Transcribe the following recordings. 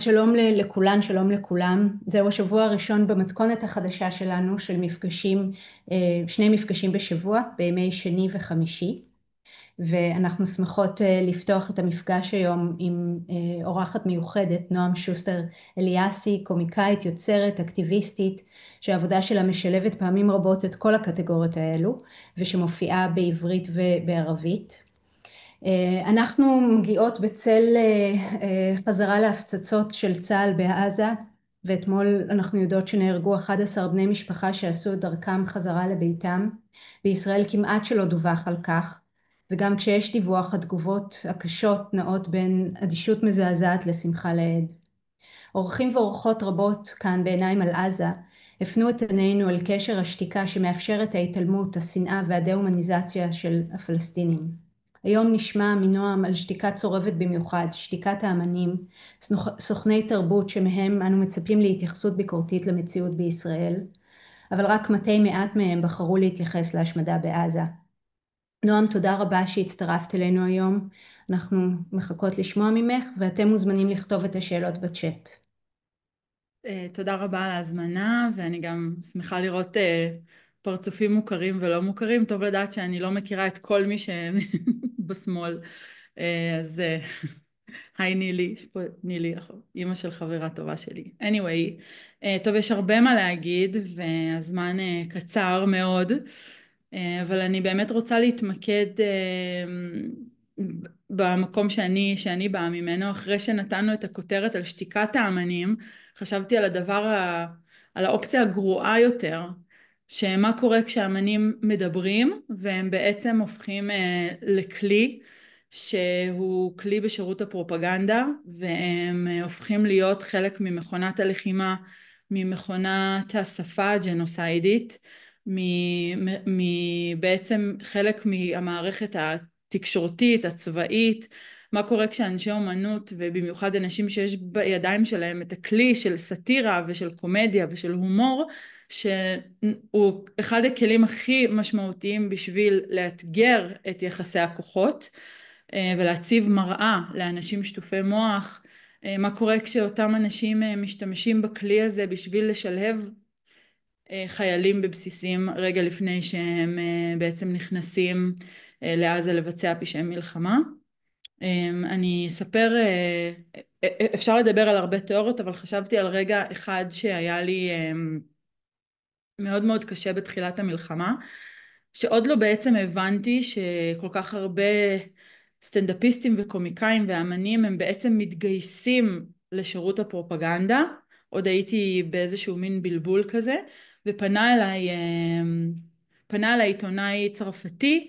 שלום לכולן, שלום לכולם. זהו השבוע הראשון במתכונת החדשה שלנו של מפגשים, שני מפגשים בשבוע, בימי שני וחמישי. ואנחנו שמחות לפתוח את המפגש היום עם אורחת מיוחדת, נועם שוסטר אליאסי, קומיקאית, יוצרת, אקטיביסטית, שהעבודה שלה משלבת פעמים רבות את כל הקטגוריות האלו, ושמופיעה בעברית ובערבית. אנחנו מגיעות בצל חזרה להפצצות של צה"ל בעזה, ואתמול אנחנו יודעות שנהרגו 11 בני משפחה שעשו את דרכם חזרה לביתם. בישראל כמעט שלא דווח על כך, וגם כשיש דיווח התגובות הקשות נעות בין אדישות מזעזעת לשמחה לאיד. אורחים ואורחות רבות כאן בעיניים על עזה הפנו את עינינו על קשר השתיקה שמאפשר את ההתעלמות, השנאה והדה-הומניזציה של הפלסטינים. היום נשמע מנועם על שתיקה צורבת במיוחד, שתיקת האמנים, סוכני תרבות שמהם אנו מצפים להתייחסות ביקורתית למציאות בישראל, אבל רק מתי מעט מהם בחרו להתייחס להשמדה בעזה. נועם, תודה רבה שהצטרפת אלינו היום. אנחנו מחכות לשמוע ממך, ואתם מוזמנים לכתוב את השאלות בצ'אט. תודה רבה על ההזמנה, ואני גם שמחה לראות פרצופים מוכרים ולא מוכרים. טוב לדעת שאני לא מכירה את כל מי שבשמאל. אז היי נילי, יש פה נילי, אימא של חברה טובה שלי. anyway, טוב, יש הרבה מה להגיד והזמן קצר מאוד, אבל אני באמת רוצה להתמקד במקום שאני באה ממנו. אחרי שנתנו את הכותרת על שתיקת האמנים, חשבתי על על האופציה הגרועה יותר, שמה קורה כשהאמנים מדברים והם בעצם הופכים לכלי שהוא כלי בשירות הפרופגנדה, והם הופכים להיות חלק ממכונת הלחימה, ממכונת השפה הג'נוסיידית, בעצם חלק מהמערכת התקשורתית, הצבאית. מה קורה כשאנשי אומנות, ובמיוחד אנשים שיש בידיים שלהם את הכלי של סאטירה ושל קומדיה ושל הומור, שהוא אחד הכלים הכי משמעותיים בשביל לאתגר את יחסי הכוחות ולהציב מראה לאנשים שטופי מוח. מה קורה כשאותם אנשים משתמשים בכלי הזה בשביל לשלהב חיילים בבסיסים רגע לפני שהם בעצם נכנסים לעזה לבצע פשעי מלחמה. אני אספר, אפשר לדבר על הרבה תיאוריות, אבל חשבתי על רגע אחד שהיה לי מאוד מאוד קשה בתחילת המלחמה, שעוד לא בעצם הבנתי שכל כך הרבה סטנדאפיסטים וקומיקאים ואמנים הם בעצם מתגייסים לשירות הפרופגנדה. עוד הייתי באיזשהו מין בלבול כזה, ופנה אליי עיתונאי צרפתי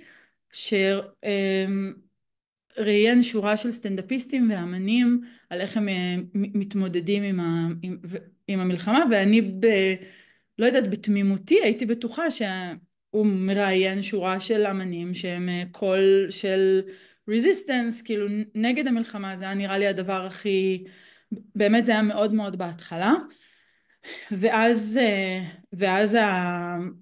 שראיין שורה של סטנדאפיסטים ואמנים על איך הם מתמודדים עם המלחמה, ואני לא יודעת, בתמימותי הייתי בטוחה שהוא מראיין שורה של אמנים שהם קול של resistance, כאילו נגד המלחמה. זה היה נראה לי הדבר הכי, באמת זה היה מאוד מאוד בהתחלה. ואז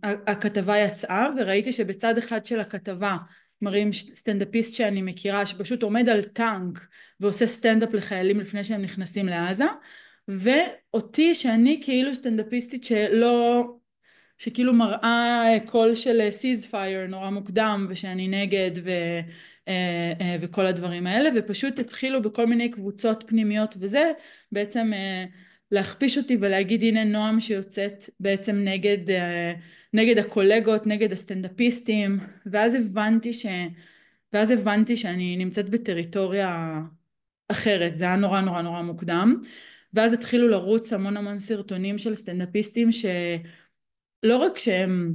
הכתבה יצאה, וראיתי שבצד אחד של הכתבה מראים סטנדאפיסט שאני מכירה שפשוט עומד על טנק ועושה סטנדאפ לחיילים לפני שהם נכנסים לעזה, ואותי שאני כאילו סטנדאפיסטית שכאילו מראה קול של סיז-פייר נורא מוקדם, ושאני נגד וכל הדברים האלה, ופשוט התחילו בכל מיני קבוצות פנימיות וזה בעצם להכפיש אותי ולהגיד הנה נועם שיוצאת בעצם נגד הקולגות, נגד הסטנדאפיסטים. ואז הבנתי שאני נמצאת בטריטוריה אחרת. זה היה נורא נורא נורא מוקדם, ואז התחילו לרוץ המון המון סרטונים של סטנדאפיסטים שלא רק שהם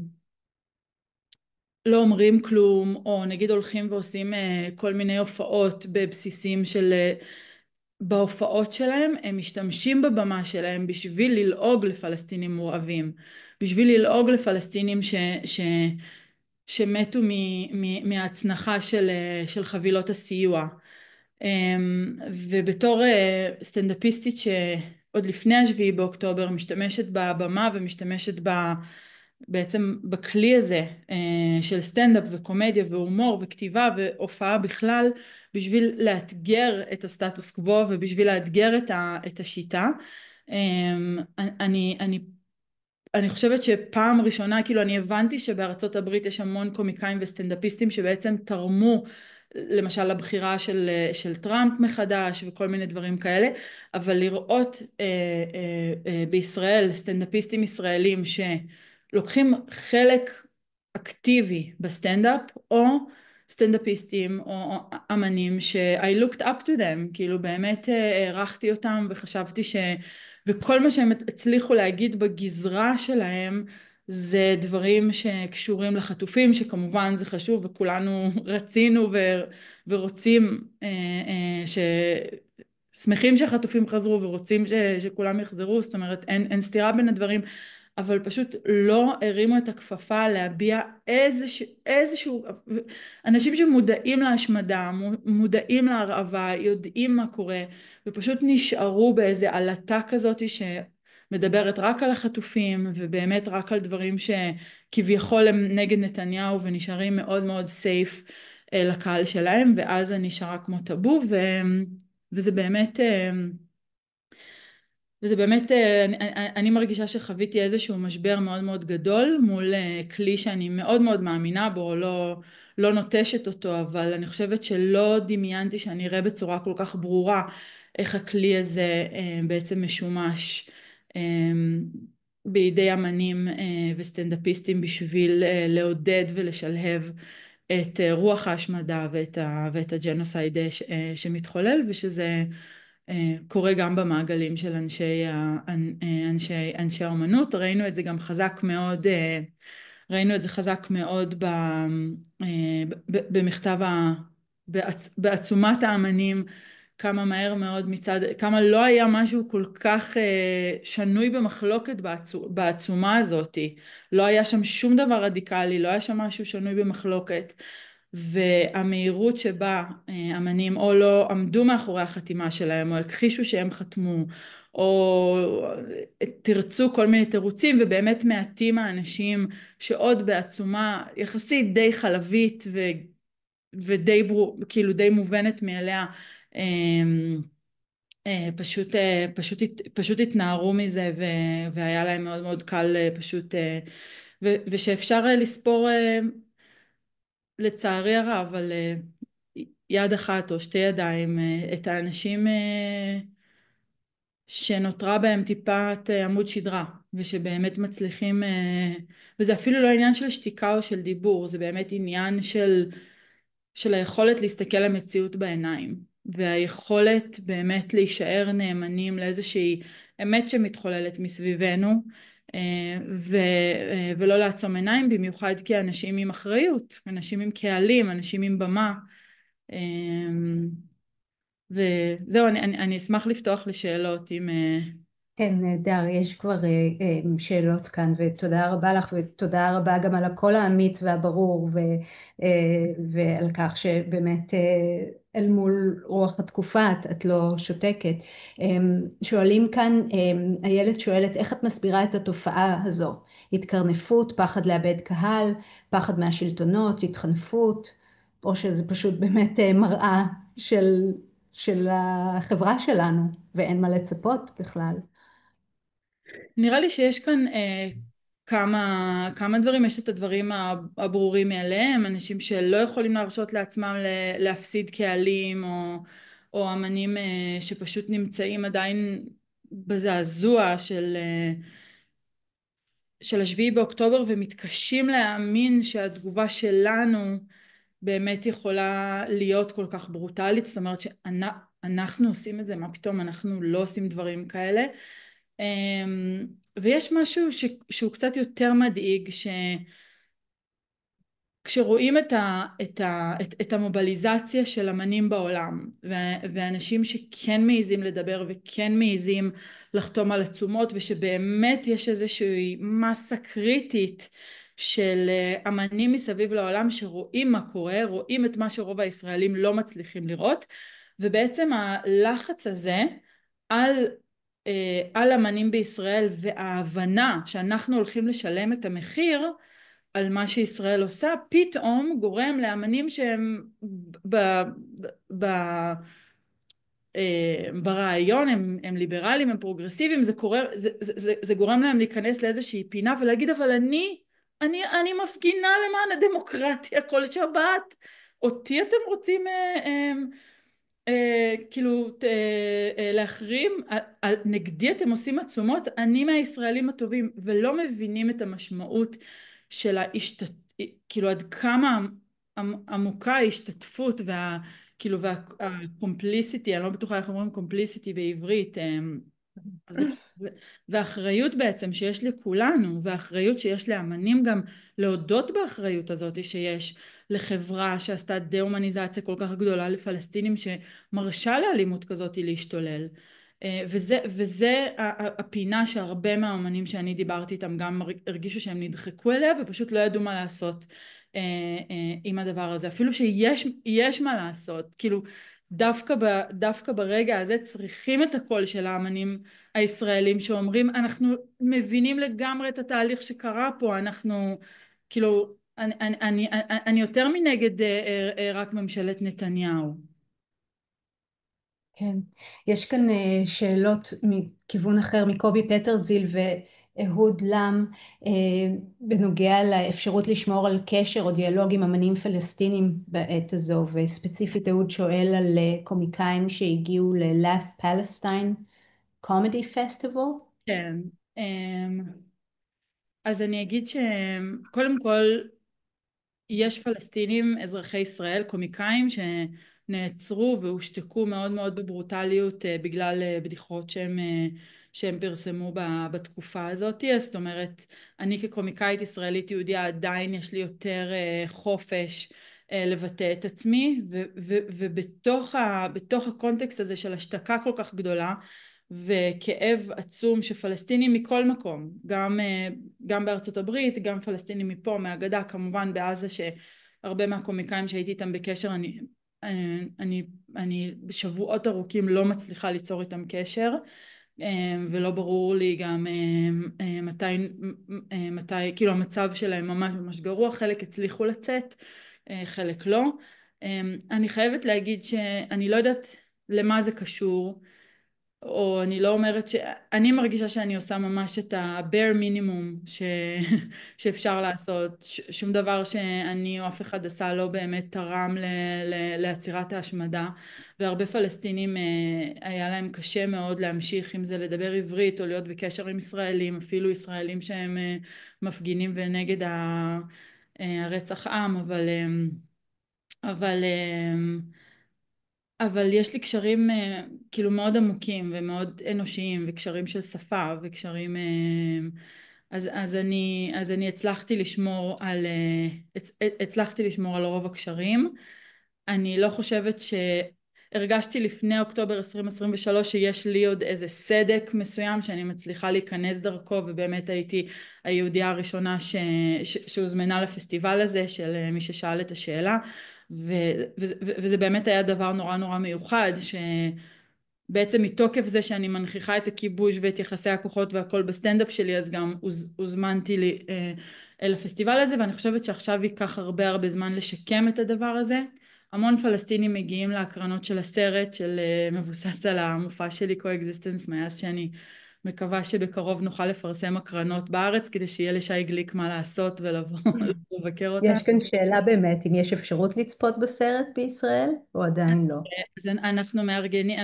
לא אומרים כלום, או נגיד הולכים ועושים כל מיני הופעות בבסיסים בהופעות שלהם הם משתמשים בבמה שלהם בשביל ללעוג לפלסטינים מורעבים, בשביל ללעוג לפלסטינים שמתו מההצנחה של חבילות הסיוע. ובתור סטנדאפיסטית שעוד לפני השביעי באוקטובר משתמשת בבמה ומשתמשת בעצם בכלי הזה של סטנדאפ וקומדיה והומור וכתיבה והופעה בכלל, בשביל לאתגר את הסטטוס קוו ובשביל לאתגר את השיטה. אני חושבת שפעם ראשונה, כאילו אני הבנתי שבארצות הברית יש המון קומיקאים וסטנדאפיסטים שבעצם תרמו למשל לבחירה של טראמפ מחדש וכל מיני דברים כאלה, אבל לראות בישראל סטנדאפיסטים ישראלים שלוקחים חלק אקטיבי בסטנדאפ, או סטנדאפיסטים או אמנים I looked up to them, כאילו באמת הערכתי אותם וחשבתי וכל מה שהם הצליחו להגיד בגזרה שלהם זה דברים שקשורים לחטופים, שכמובן זה חשוב וכולנו רצינו ורוצים שמחים שהחטופים חזרו ורוצים שכולם יחזרו, זאת אומרת אין סתירה בין הדברים, אבל פשוט לא הרימו את הכפפה להביע איזשהו אנשים שמודעים להשמדה, מודעים להרעבה, יודעים מה קורה, ופשוט נשארו באיזה עלטה כזאת שמדברת רק על החטופים ובאמת רק על דברים שכביכול הם נגד נתניהו, ונשארים מאוד מאוד סייף לקהל שלהם, ואז זה נשארה כמו טאבו, וזה באמת אני מרגישה שחוויתי איזשהו משבר מאוד מאוד גדול מול כלי שאני מאוד מאוד מאמינה בו, לא נוטשת אותו, אבל אני חושבת שלא דמיינתי שאני אראה בצורה כל כך ברורה איך הכלי הזה בעצם משומש בידי אמנים וסטנדאפיסטים בשביל לעודד ולשלהב את רוח ההשמדה ואת הג'נוסייד שמתחולל, ושזה קורה גם במעגלים של אנשי האומנות. ראינו את זה גם חזק מאוד, ראינו את זה חזק מאוד במכתב, בעצומת האמנים, כמה מהר מאוד כמה לא היה משהו כל כך שנוי במחלוקת בעצומה הזאת, לא היה שם שום דבר רדיקלי, לא היה שם משהו שנוי במחלוקת, והמהירות שבה אמנים או לא עמדו מאחורי החתימה שלהם או הכחישו שהם חתמו או תרצו כל מיני תירוצים, ובאמת מעטים האנשים שעוד בעצומה יחסית די חלבית ודי כאילו די מובנת מאליה פשוט התנערו מזה, והיה להם מאוד מאוד קל פשוט ושאפשר לספור לצערי הרב על יד אחת או שתי ידיים את האנשים שנותרה בהם טיפת עמוד שדרה, ושבאמת מצליחים, וזה אפילו לא עניין של שתיקה או של דיבור, זה באמת עניין של היכולת להסתכל למציאות בעיניים, והיכולת באמת להישאר נאמנים לאיזושהי אמת שמתחוללת מסביבנו, ולא לעצום עיניים, במיוחד כאנשים עם אחריות, אנשים עם קהלים, אנשים עם במה. וזהו, אני אשמח לפתוח לשאלות אם... כן, נהדר, יש כבר שאלות כאן, ותודה רבה לך, ותודה רבה גם על הקול האמיץ והברור, ועל כך שבאמת אל מול רוח התקופה את לא שותקת. שואלים כאן, איילת שואלת, איך את מסבירה את התופעה הזו? התקרנפות, פחד לאבד קהל, פחד מהשלטונות, התחנפות, או שזה פשוט באמת מראה של החברה שלנו, ואין מה לצפות בכלל. נראה לי שיש כאן כמה דברים. יש את הדברים הברורים מאליהם, אנשים שלא יכולים להרשות לעצמם להפסיד קהלים, או אמנים שפשוט נמצאים עדיין בזעזוע של השביעי באוקטובר, ומתקשים להאמין שהתגובה שלנו באמת יכולה להיות כל כך ברוטלית. זאת אומרת שאנחנו עושים את זה, מה פתאום אנחנו לא עושים דברים כאלה. ויש משהו שהוא קצת יותר מדאיג, כשרואים את המובליזציה של אמנים בעולם, ואנשים שכן מעיזים לדבר וכן מעיזים לחתום על עצומות, ושבאמת יש איזושהי מסה קריטית של אמנים מסביב לעולם שרואים מה קורה, רואים את מה שרוב הישראלים לא מצליחים לראות, ובעצם הלחץ הזה על על אמנים בישראל, וההבנה שאנחנו הולכים לשלם את המחיר על מה שישראל עושה, פתאום גורם לאמנים שהם ב, ב, ברעיון הם ליברליים, הם פרוגרסיביים, זה גורם להם להיכנס לאיזושהי פינה ולהגיד אבל אני מפגינה למען הדמוקרטיה כל שבת, אותי אתם רוצים כאילו להחרים, נגדי אתם עושים עצומות, אני מהישראלים הטובים, ולא מבינים את המשמעות של כאילו עד כמה עמוקה ההשתתפות כאילו והקומפליסיטי, אני לא בטוחה איך אומרים קומפליסיטי בעברית, ו- ו- והאחריות בעצם שיש לכולנו, והאחריות שיש לאמנים גם להודות באחריות הזאת שיש לחברה שעשתה דה-הומניזציה כל כך גדולה לפלסטינים שמרשה לאלימות כזאת להשתולל. וזה הפינה שהרבה מהאמנים שאני דיברתי איתם גם הרגישו שהם נדחקו אליה ופשוט לא ידעו מה לעשות עם הדבר הזה, אפילו שיש מה לעשות, כאילו דווקא ברגע הזה צריכים את הקול של האמנים הישראלים שאומרים אנחנו מבינים לגמרי את התהליך שקרה פה, אנחנו כאילו אני יותר מנגד רק ממשלת נתניהו. כן, יש כאן שאלות מכיוון אחר מקובי פטרזיל ואהוד לם בנוגע לאפשרות לשמור על קשר או דיאלוג עם אמנים פלסטינים בעת הזו, וספציפית אהוד שואל על קומיקאים שהגיעו ל-Laugh Palestine Comedy Festival. כן, אמ, אז אני אגיד שקודם כל יש פלסטינים אזרחי ישראל קומיקאים שנעצרו והושתקו מאוד מאוד בברוטליות בגלל בדיחות שהם פרסמו בתקופה הזאת. אז זאת אומרת אני כקומיקאית ישראלית יהודיה עדיין יש לי יותר חופש לבטא את עצמי, ובתוך הקונטקסט הזה של השתקה כל כך גדולה וכאב עצום שפלסטינים מכל מקום, גם בארצות הברית, גם פלסטינים מפה מהגדה, כמובן בעזה שהרבה מהקומיקאים שהייתי איתם בקשר אני בשבועות ארוכים לא מצליחה ליצור איתם קשר, ולא ברור לי גם מתי כאילו המצב שלהם ממש ממש גרוע, חלק הצליחו לצאת, חלק לא. אני חייבת להגיד שאני לא יודעת למה זה קשור, או אני לא אומרת אני מרגישה שאני עושה ממש את ה-bare minimum שאפשר לעשות, שום דבר שאני או אף אחד עשה לא באמת תרם לעצירת ההשמדה, והרבה פלסטינים היה להם קשה מאוד להמשיך עם זה, לדבר עברית או להיות בקשר עם ישראלים, אפילו ישראלים שהם מפגינים ונגד הרצח עם, אבל אבל יש לי קשרים כאילו מאוד עמוקים ומאוד אנושיים, וקשרים של שפה וקשרים אז אני הצלחתי לשמור על רוב הקשרים. אני לא חושבת שהרגשתי לפני אוקטובר 2023 שיש לי עוד איזה סדק מסוים שאני מצליחה להיכנס דרכו, ובאמת הייתי היהודייה הראשונה שהוזמנה לפסטיבל הזה של מי ששאל את השאלה, וזה באמת היה דבר נורא נורא מיוחד, שבעצם מתוקף זה שאני מנכיחה את הכיבוש ואת יחסי הכוחות והכל בסטנדאפ שלי, אז גם הוזמנתי אל הפסטיבל הזה, ואני חושבת שעכשיו ייקח הרבה זמן לשקם את הדבר הזה. המון פלסטינים מגיעים להקרנות של הסרט של מבוסס על המופע שלי קו-אקזיסטנס, מאז שאני מקווה שבקרוב נוכל לפרסם הקרנות בארץ כדי שיהיה לשי גליק מה לעשות ולבוא לבקר אותה. יש כאן שאלה באמת, אם יש אפשרות לצפות בסרט בישראל, או עדיין לא? אז אנחנו מארגנים,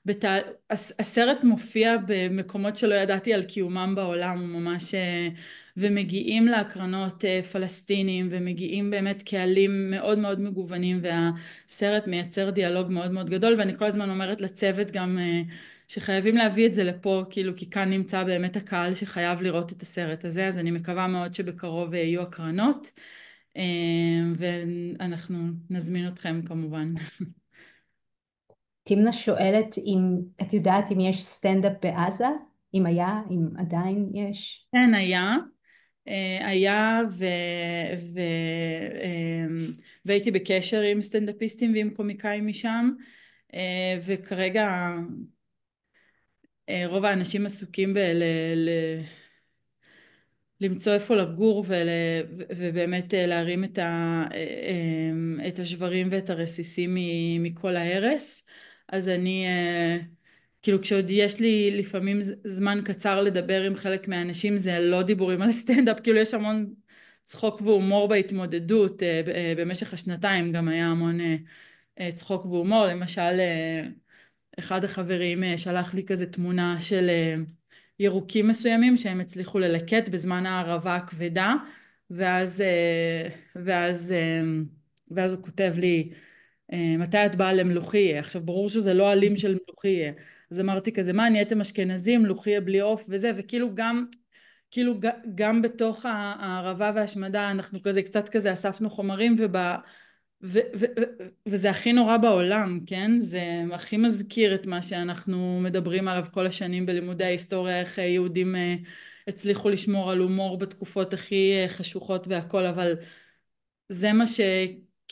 בת... הסרט מופיע במקומות שלא ידעתי על קיומם בעולם, הוא ממש, ומגיעים להקרנות פלסטינים, ומגיעים באמת קהלים מאוד מאוד מגוונים, והסרט מייצר דיאלוג מאוד מאוד גדול, ואני כל הזמן אומרת לצוות גם שחייבים להביא את זה לפה, כאילו כי כאן נמצא באמת הקהל שחייב לראות את הסרט הזה, אז אני מקווה מאוד שבקרוב יהיו הקרנות. ואנחנו נזמין אתכם כמובן. תמנה שואלת אם את יודעת אם יש סטנדאפ בעזה? אם היה, אם עדיין יש? כן, היה ו... והייתי בקשר עם סטנדאפיסטים ועם קומיקאים משם, וכרגע רוב האנשים עסוקים למצוא איפה לגור ובאמת להרים את השברים ואת הרסיסים מכל ההרס. אז אני כאילו כשעוד יש לי לפעמים זמן קצר לדבר עם חלק מהאנשים, זה לא דיבורים על סטנדאפ, כאילו יש המון צחוק והומור בהתמודדות. במשך השנתיים גם היה המון צחוק והומור. למשל אחד החברים שלח לי כזה תמונה של ירוקים מסוימים שהם הצליחו ללקט בזמן הערבה הכבדה, ואז ואז ואז הוא כותב לי, מתי את באה למלוכיה? עכשיו ברור שזה לא עלים של מלוכיה, אז אמרתי כזה, מה נהייתם אשכנזים, מלוכיה בלי עוף וזה, וכאילו גם גם בתוך הערבה והשמדה אנחנו כזה קצת כזה אספנו חומרים וזה הכי נורא בעולם, כן? זה הכי מזכיר את מה שאנחנו מדברים עליו כל השנים בלימודי ההיסטוריה, איך יהודים הצליחו לשמור על הומור בתקופות הכי חשוכות והכל, אבל זה מה ש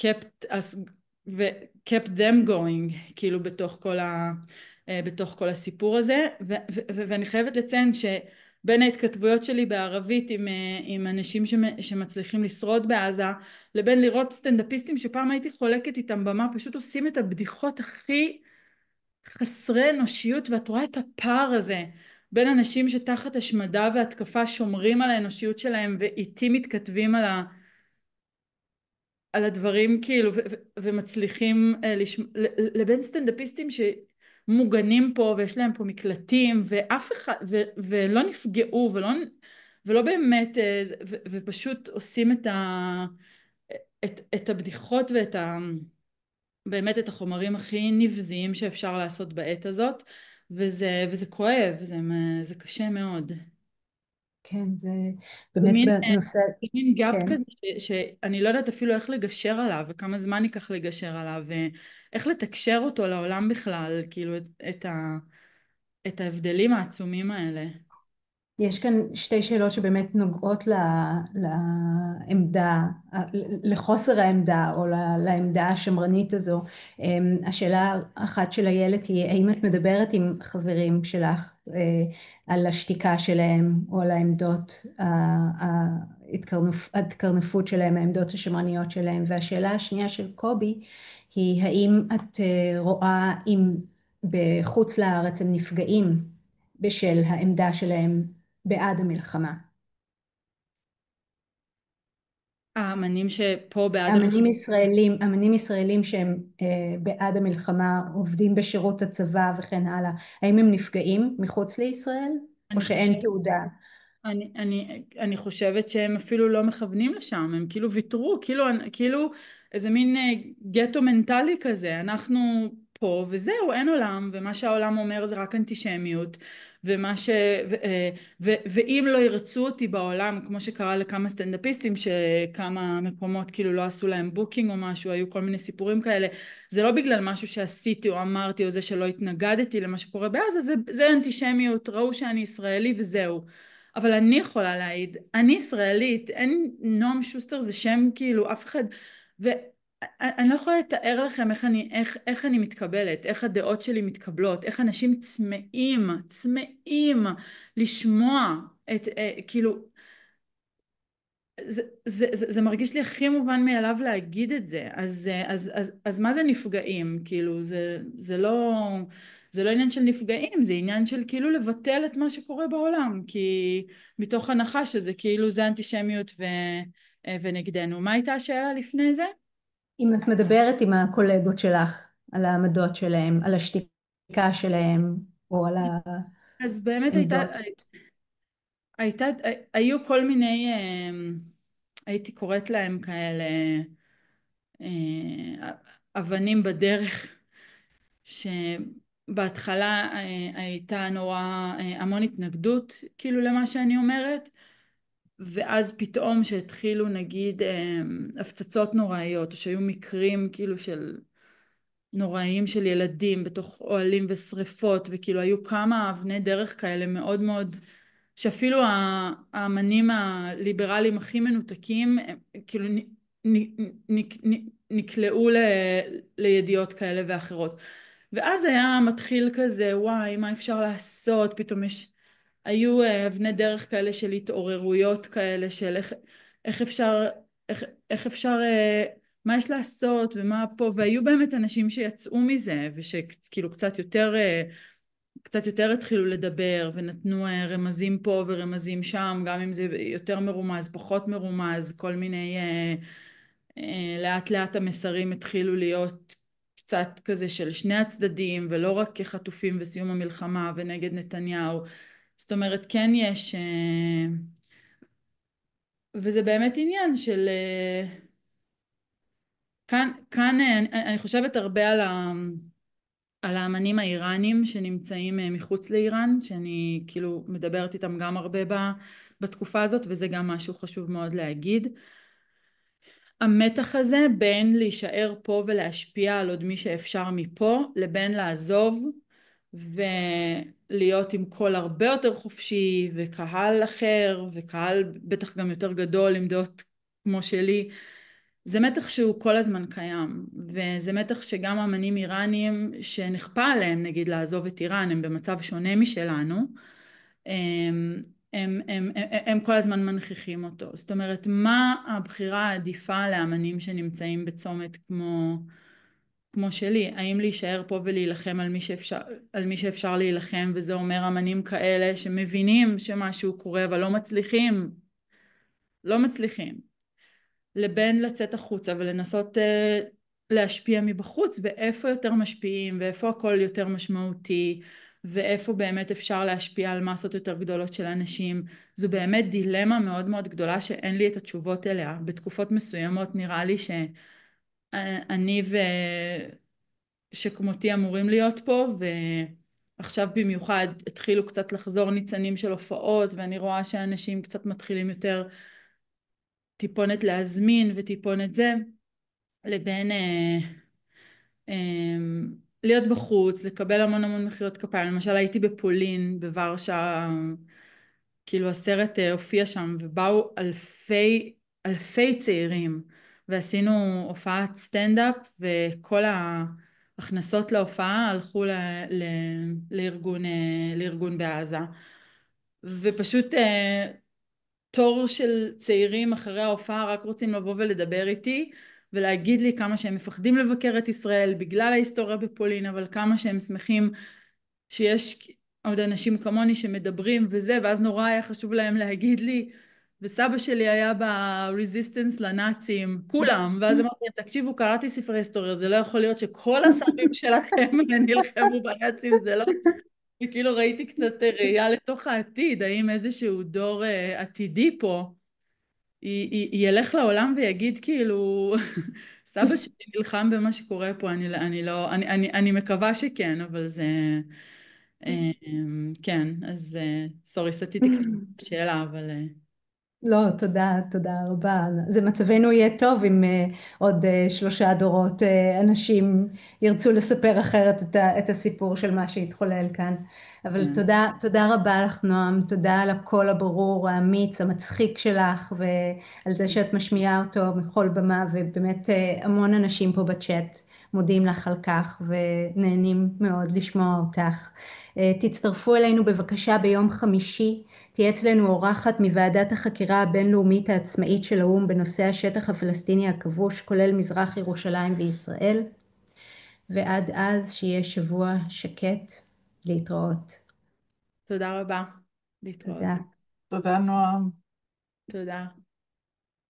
kept us ו kept them going, כאילו בתוך כל הסיפור הזה. ואני חייבת לציין שבין ההתכתבויות שלי בערבית עם אנשים שמצליחים לשרוד בעזה, לבין לראות סטנדאפיסטים שפעם הייתי חולקת איתם במה, פשוט עושים את הבדיחות הכי חסרי אנושיות, ואת רואה את הפער הזה בין אנשים שתחת השמדה והתקפה שומרים על האנושיות שלהם ואיתי מתכתבים על הדברים כאילו ומצליחים לבין סטנדאפיסטים שמוגנים פה ויש להם פה מקלטים ואף אחד ולא נפגעו ולא באמת ופשוט עושים את הבדיחות באמת את החומרים הכי נבזיים שאפשר לעשות בעת הזאת, וזה כואב, זה קשה מאוד. כן, זה זה באמת בנושא, זה מין גאפ כן. כזה שאני לא יודעת אפילו איך לגשר עליו וכמה זמן ייקח לגשר עליו ואיך לתקשר אותו לעולם בכלל, כאילו את ההבדלים העצומים האלה. יש כאן שתי שאלות שבאמת נוגעות לעמדה, לחוסר העמדה או לעמדה השמרנית הזו. השאלה האחת של איילת היא, האם את מדברת עם חברים שלך על השתיקה שלהם או על העמדות, ההתקרנפות שלהם, העמדות השמרניות שלהם? והשאלה השנייה של קובי היא, האם את רואה אם בחוץ לארץ הם נפגעים בשל העמדה שלהם בעד המלחמה? האמנים שפה בעד המלחמה. אמנים ישראלים שהם בעד המלחמה, עובדים בשירות הצבא וכן הלאה, האם הם נפגעים מחוץ לישראל או אני שאין חושבת תעודה? אני חושבת שהם אפילו לא מכוונים לשם, הם כאילו ויתרו, כאילו איזה מין גטו מנטלי כזה, אנחנו פה וזהו, אין עולם, ומה שהעולם אומר זה רק אנטישמיות, ומה ש... ואם לא ירצו אותי בעולם, כמו שקרה לכמה סטנדאפיסטים, שכמה מקומות כאילו לא עשו להם בוקינג או משהו, היו כל מיני סיפורים כאלה, זה לא בגלל משהו שעשיתי או אמרתי או זה שלא התנגדתי למה שקורה בעזה, זה אנטישמיות, ראו שאני ישראלי וזהו. אבל אני יכולה להעיד, אני ישראלית, אין, נועם שוסטר זה שם כאילו אף אחד, ואני לא יכולה לתאר לכם איך אני מתקבלת, איך הדעות שלי מתקבלות, איך אנשים צמאים לשמוע כאילו זה מרגיש לי הכי מובן מאליו להגיד את זה. אז מה זה נפגעים? כאילו זה לא עניין של נפגעים, זה עניין של כאילו לבטל את מה שקורה בעולם, כי מתוך הנחה שזה כאילו זה אנטישמיות ונגדנו. מה הייתה השאלה לפני זה? אם את מדברת עם הקולגות שלך על העמדות שלהם, על השתיקה שלהם או על אז באמת העמדות. הייתה, היו כל מיני, הייתי קוראת להם כאלה אבנים בדרך, שבהתחלה הייתה נורא המון התנגדות כאילו למה שאני אומרת, ואז פתאום שהתחילו נגיד הפצצות נוראיות, או שהיו מקרים כאילו של נוראיים של ילדים בתוך אוהלים ושריפות, וכאילו היו כמה אבני דרך כאלה מאוד מאוד, שאפילו האמנים הליברליים הכי מנותקים כאילו נקלעו לידיעות כאלה ואחרות. ואז היה מתחיל כזה, וואי, מה אפשר לעשות? פתאום היו אבני דרך כאלה של התעוררויות כאלה, של איך אפשר, איך אפשר, מה יש לעשות ומה פה, והיו באמת אנשים שיצאו מזה, ושכאילו קצת יותר התחילו לדבר, ונתנו רמזים פה ורמזים שם, גם אם זה יותר מרומז, פחות מרומז, כל מיני, לאט לאט המסרים התחילו להיות קצת כזה של שני הצדדים, ולא רק כחטופים וסיום המלחמה ונגד נתניהו. זאת אומרת, כן יש, וזה באמת עניין של, כאן אני חושבת הרבה על האמנים האיראנים שנמצאים מחוץ לאיראן, שאני כאילו מדברת איתם גם הרבה בתקופה הזאת, וזה גם משהו חשוב מאוד להגיד. המתח הזה בין להישאר פה ולהשפיע על עוד מי שאפשר מפה, לבין לעזוב ולהיות עם קול הרבה יותר חופשי וקהל אחר, וקהל בטח גם יותר גדול עם דעות כמו שלי, זה מתח שהוא כל הזמן קיים, וזה מתח שגם אמנים איראנים שנכפה עליהם נגיד לעזוב את איראן, הם במצב שונה משלנו, הם, הם כל הזמן מנכיחים אותו. זאת אומרת, מה הבחירה העדיפה לאמנים שנמצאים בצומת כמו שלי? האם להישאר פה ולהילחם על מי שאפשר להילחם, וזה אומר אמנים כאלה שמבינים שמשהו קורה אבל לא מצליחים, לבין לצאת החוצה ולנסות להשפיע מבחוץ, ואיפה יותר משפיעים, ואיפה הכל יותר משמעותי, ואיפה באמת אפשר להשפיע על מסות יותר גדולות של אנשים. זו באמת דילמה מאוד מאוד גדולה שאין לי את התשובות אליה. בתקופות מסוימות נראה לי שאני שכמותי אמורים להיות פה, ועכשיו במיוחד התחילו קצת לחזור ניצנים של הופעות, ואני רואה שאנשים קצת מתחילים יותר טיפונת להזמין וטיפונת זה, לבין אה, להיות בחוץ, לקבל המון המון מחיאות כפיים. למשל הייתי בפולין, בוורשה, כאילו הסרט הופיע שם, ובאו אלפי צעירים, ועשינו הופעת סטנדאפ, וכל ההכנסות להופעה הלכו לארגון בעזה. ופשוט תור של צעירים אחרי ההופעה רק רוצים לבוא ולדבר איתי ולהגיד לי כמה שהם מפחדים לבקר את ישראל בגלל ההיסטוריה בפולין, אבל כמה שהם שמחים שיש עוד אנשים כמוני שמדברים וזה, ואז נורא היה חשוב להם להגיד לי, וסבא שלי היה ברזיסטנס לנאצים, כולם, ואז אמרתי להם, תקשיבו, קראתי ספרי היסטוריה, זה לא יכול להיות שכל הסבים שלכם נלחמו בנאצים, זה לא, וכאילו ראיתי קצת ראייה לתוך העתיד, האם איזשהו דור עתידי פה ילך לעולם ויגיד כאילו סבא שלי נלחם במה שקורה פה, אני לא, אני מקווה שכן, אבל זה כן, אז סורי, סטיתי קצת בשאלה, אבל לא, תודה, תודה רבה. זה מצבנו יהיה טוב אם עוד 3 דורות אנשים ירצו לספר אחרת את הסיפור של מה שהתחולל כאן. אבל כן. תודה, תודה רבה לך, נועם. תודה על הקול הברור, האמיץ, המצחיק שלך, ועל זה שאת משמיעה אותו מכל במה, ובאמת המון אנשים פה בצ'אט מודים לך על כך, ונהנים מאוד לשמוע אותך. תצטרפו אלינו בבקשה ביום חמישי. תהיה אצלנו אורחת מוועדת החקירה הבינלאומית העצמאית של האו"ם בנושא השטח הפלסטיני הכבוש, כולל מזרח ירושלים וישראל. ועד אז שיהיה שבוע שקט. להתראות. תודה רבה, להתראות. תודה. תודה, נועם. תודה.